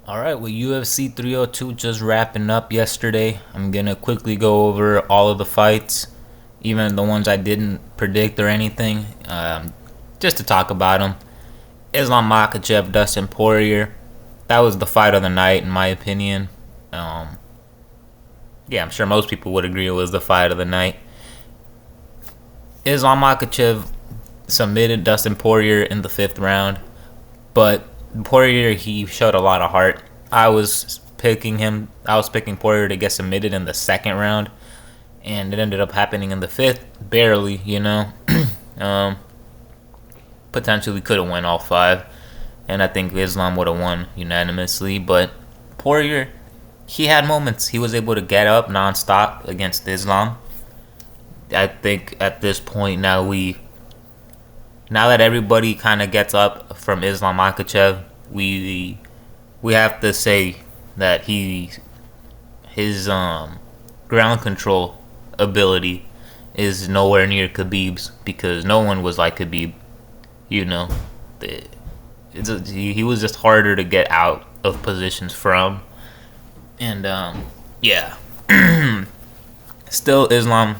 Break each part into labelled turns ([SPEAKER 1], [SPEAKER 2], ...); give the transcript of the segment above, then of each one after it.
[SPEAKER 1] Alright, well, UFC 302 just wrapping up yesterday. I'm gonna quickly go over all of the fights, even the ones I didn't predict or anything, just to talk about them. Islam Makhachev, Dustin Poirier. That was the fight of the night, in my opinion. Um, yeah, I'm sure most people would agree it was the fight of the night. Islam Makhachev submitted Dustin Poirier in the fifth round, but Poirier, he showed a lot of heart. I was picking Poirier to get submitted in the second round, and it ended up happening in the fifth, barely, um, potentially could have won all five, and I think Islam would have won unanimously. But Poirier, he had moments. He was able to get up nonstop against Islam. I think at this point now that everybody kind of gets up from Islam Makhachev, we have to say that his ground control ability is nowhere near Khabib's, because no one was like Khabib. You know, he was just harder to get out of positions from, and yeah. Still, Islam,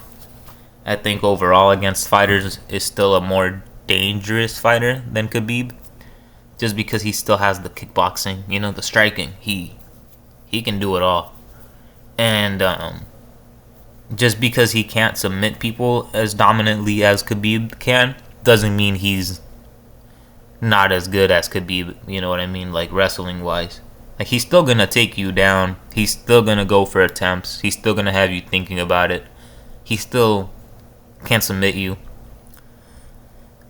[SPEAKER 1] I think overall against fighters, is still a more dangerous fighter than Khabib, just because he still has the kickboxing, the striking. He can do it all, and just because he can't submit people as dominantly as Khabib can, doesn't mean he's not as good as Khabib. You know what I mean? Like wrestling wise, like he's still gonna take you down. He's still gonna go for attempts. He's still gonna have you thinking about it. He still can't submit you.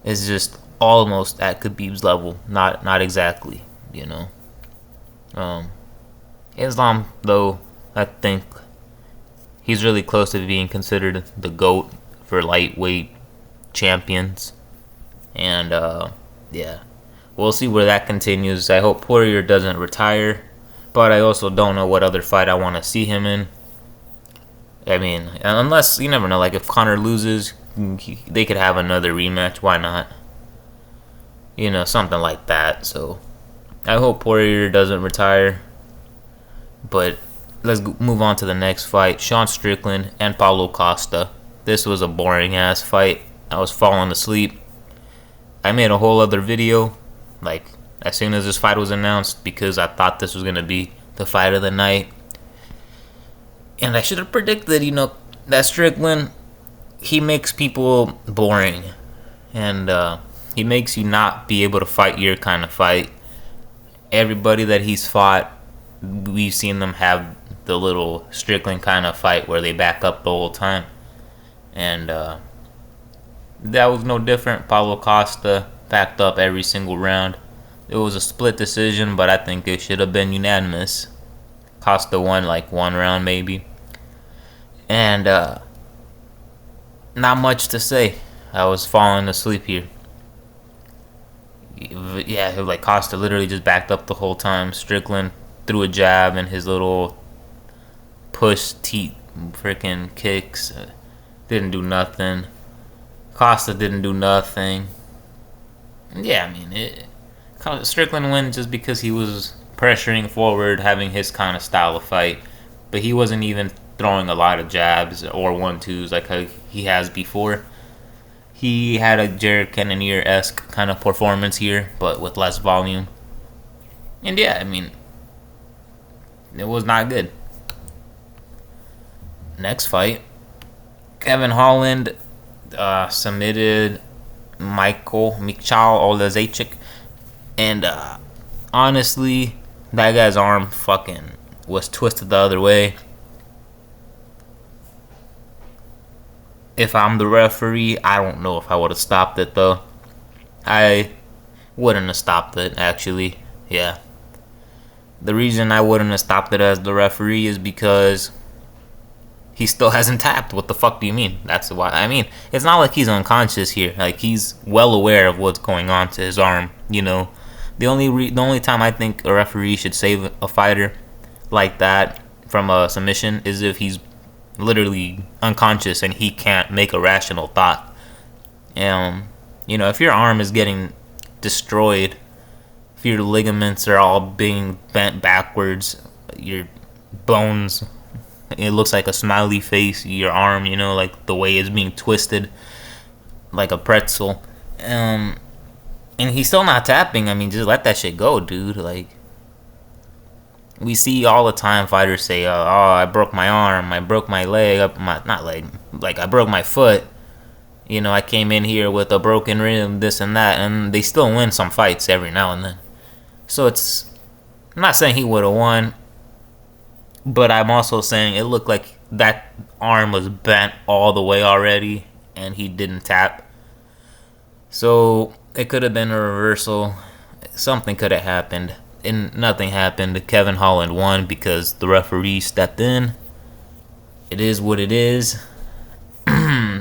[SPEAKER 1] It's just almost at Khabib's level, not exactly, you know. Islam, though, I think he's really close to being considered the GOAT for lightweight champions, and yeah, we'll see where that continues. I hope Poirier doesn't retire, but I also don't know what other fight I want to see him in. I mean, unless, you never know, like if Conor loses, they could have another rematch. Why not? Something like that. So I hope Poirier doesn't retire. But let's move on to the next fight. Sean Strickland and Paulo Costa. This was a boring ass fight. I was falling asleep. I made a whole other video, like, as soon as this fight was announced, because I thought this was going to be the fight of the night. And I should have predicted, that Strickland, he makes people boring. And he makes you not be able to fight your kind of fight. Everybody that he's fought, we've seen them have the little Strickland kind of fight where they back up the whole time. And that was no different. Paulo Costa backed up every single round. It was a split decision, but I think it should have been unanimous. Costa won like one round maybe. And not much to say. I was falling asleep here. Yeah, like Costa literally just backed up the whole time. Strickland threw a jab and his little push teeth freaking kicks didn't do nothing. Costa didn't do nothing. Yeah, I mean, Strickland won just because he was pressuring forward, having his kind of style of fight, but he wasn't even throwing a lot of jabs or 1-2s like how he has before. He had a Jared Cannonier-esque kind of performance here, but with less volume. And yeah, I mean, it was not good. Next fight, Kevin Holland submitted Michal Oleksiejczuk, and honestly, that guy's arm fucking was twisted the other way. If I'm the referee, I don't know if I would have stopped it, though. I wouldn't have stopped it, actually. Yeah. The reason I wouldn't have stopped it as the referee is because he still hasn't tapped. What the fuck do you mean? That's why. I mean, it's not like he's unconscious here. Like, he's well aware of what's going on to his arm, The only time I think a referee should save a fighter like that from a submission is if he's literally unconscious and he can't make a rational thought. If your arm is getting destroyed if your ligaments are all being bent backwards, your bones, it looks like a smiley face, your arm, like the way it's being twisted like a pretzel. And he's still not tapping. I mean, just let that shit go, dude. Like, we see all the time fighters say, "Oh, I broke my arm, I broke my leg, not leg, like I broke my foot. I came in here with a broken rib, this and that," and they still win some fights every now and then. So I'm not saying he would have won, but I'm also saying it looked like that arm was bent all the way already, and he didn't tap. So it could have been a reversal. Something could have happened, and nothing happened. Kevin Holland won because the referee stepped in. It is what it is.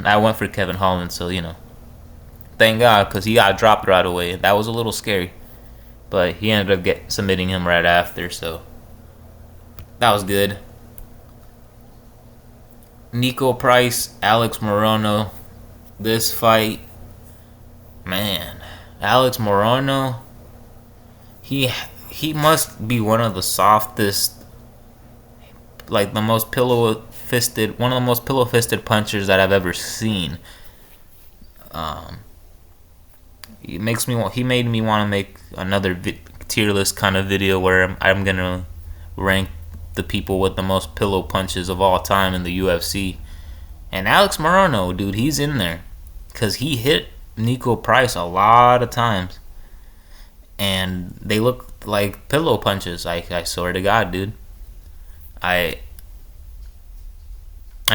[SPEAKER 1] I went for Kevin Holland, so thank God, because he got dropped right away. That was a little scary, but he ended up submitting him right after, so that was good. Nico Price, Alex Morono. This fight, man, Alex Morono, he must be one of the softest, like the most pillow-fisted, one of the most pillow-fisted punchers that I've ever seen. He made me want to make another tier list kind of video where I'm gonna rank the people with the most pillow punches of all time in the UFC. And Alex Morono, dude, he's in there, because he hit Nico Price a lot of times, and they look like pillow punches. I swear to God, dude. I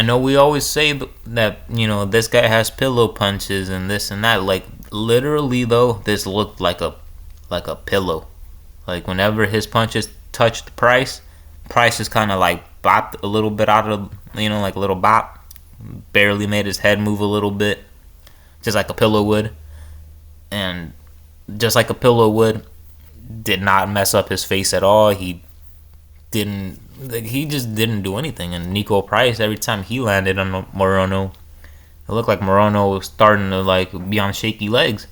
[SPEAKER 1] know we always say that this guy has pillow punches and this and that. Like, literally though, this looked like a pillow. Like, whenever his punches touched Price just kind of like bopped a little bit out of, like a little bop. Barely made his head move a little bit, just like a pillow would. And just like a pillow would, did not mess up his face at all. He just didn't do anything. And Nico Price, every time he landed on Morono, it looked like Morono was starting to like be on shaky legs.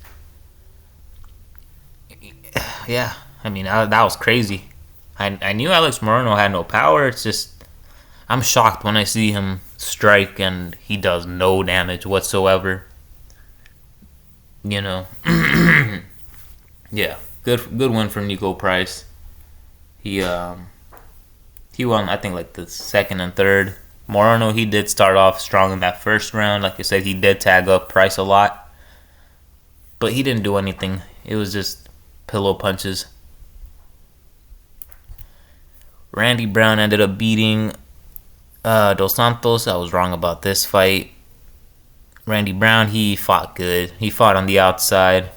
[SPEAKER 1] Yeah, I mean, that was crazy. I knew Alex Morono had no power. It's just, I'm shocked when I see him strike and he does no damage whatsoever. Yeah, good win for Nico Price. He won, I think, like the second and third. Morono, he did start off strong in that first round. Like I said, he did tag up Price a lot, but he didn't do anything. It was just pillow punches. Randy Brown ended up beating Dos Santos. I was wrong about this fight. Randy Brown, he fought good. He fought on the outside.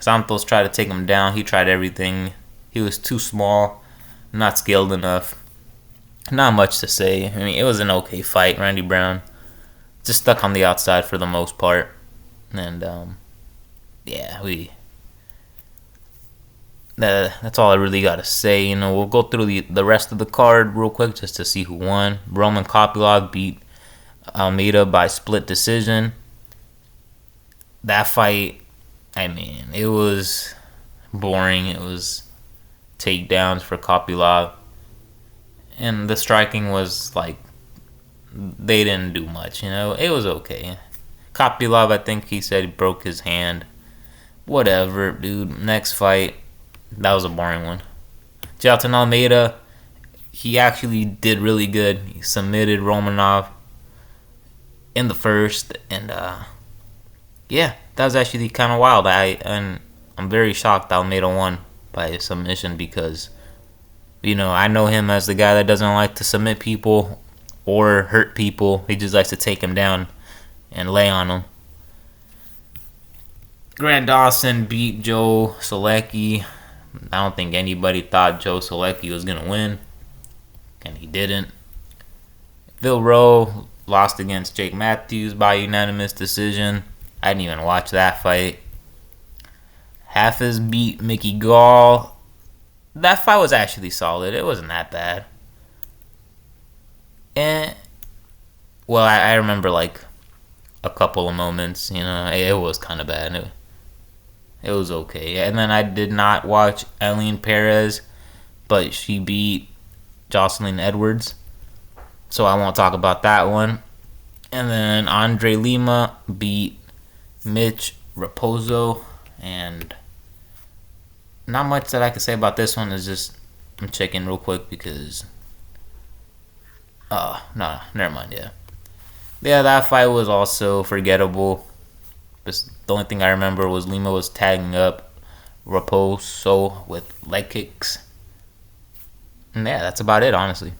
[SPEAKER 1] Santos tried to take him down. He tried everything. He was too small, not skilled enough. Not much to say. I mean, it was an okay fight. Randy Brown just stuck on the outside for the most part. And, yeah, that's all I really got to say. We'll go through the rest of the card real quick just to see who won. Roman Kopylov beat Almeida by split decision. That fight, I mean, it was boring. It was takedowns for Kopylov. And the striking was like, they didn't do much, It was okay. Kopylov, I think he said he broke his hand. Whatever, dude. Next fight, that was a boring one. Jailton Almeida, he actually did really good. He submitted Romanov in the first, and yeah, that was actually kind of wild. I'm very shocked Almeida won by submission, because I know him as the guy that doesn't like to submit people or hurt people. He just likes to take them down and lay on them. Grant Dawson beat Joe Solecki. I don't think anybody thought Joe Solecki was going to win, and he didn't. Phil Rowe lost against Jake Matthews by unanimous decision. I didn't even watch that fight. Hafiz beat Mickey Gall. That fight was actually solid. It wasn't that bad. Well, I remember like a couple of moments. It was kind of bad. It was okay. And then I did not watch Eileen Perez, but she beat Jocelyn Edwards, so I won't talk about that one. And then Andre Lima beat Mitch Raposo, and not much that I can say about this one. Is just I'm checking real quick because no, never mind. Yeah, that fight was also forgettable. Just the only thing I remember was Lima was tagging up Raposo with leg kicks. And yeah, that's about it, honestly.